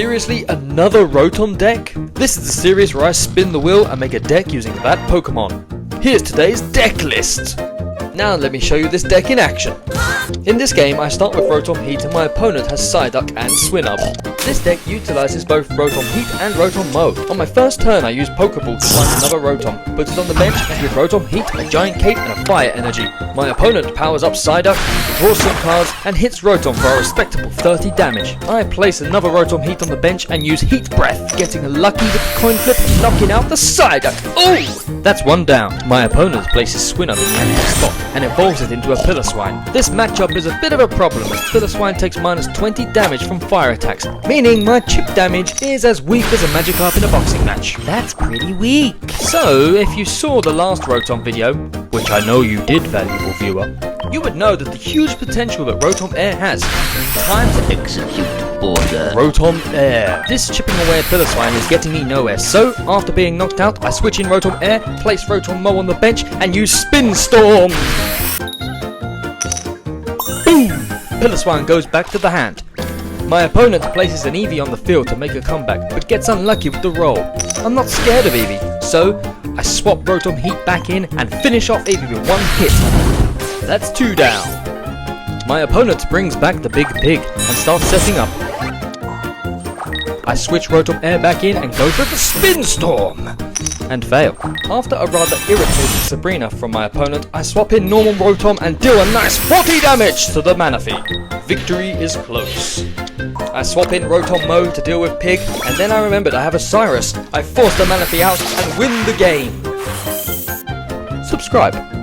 Seriously, another Rotom deck? This is the series where I spin the wheel and make a deck using that Pokemon. Here's today's deck list. Now let me show you this deck in action. In this game, I start with Rotom Heat and my opponent has Psyduck and Swinub. This deck utilizes both Rotom Heat and Rotom Mo. On my first turn, I use Pokeball to find another Rotom, put it on the bench, and with Rotom Heat, a Giant Cape and a Fire Energy. My opponent powers up Psyduck, draws some cards, and hits Rotom for a respectable 30 damage. I place another Rotom Heat on the bench and use Heat Breath, getting lucky with the coin flip and knocking out the Psyduck. Ooh! That's one down. My opponent places Swinub in the empty spot and evolves it into a Piloswine. This matchup is a bit of a problem as Piloswine takes minus 20 damage from fire attacks, meaning my chip damage is as weak as a Magikarp in a boxing match. That's pretty weak. So, if you saw the last Rotom video, which I know you did, valuable viewer, you would know that the huge potential that Rotom Air has. Time to execute order. Rotom Air. This chipping away at Piloswine is getting me nowhere, so after being knocked out, I switch in Rotom Air, place Rotom Mo on the bench, and use Spin Storm. Boom! Piloswine goes back to the hand. My opponent places an Eevee on the field to make a comeback, but gets unlucky with the roll. I'm not scared of Eevee, so I swap Rotom Heat back in and finish off Eevee with one hit. That's 2 down. My opponent brings back the Big Pig and starts setting up. I switch Rotom Air back in and go for the Spin Storm! And fail. After a rather irritating Sabrina from my opponent, I swap in normal Rotom and deal a nice 40 damage to the Manaphy. Victory is close. I swap in Rotom Mo to deal with Pig, and then I remembered I have a Cyrus. I force the Manaphy out and win the game. Subscribe.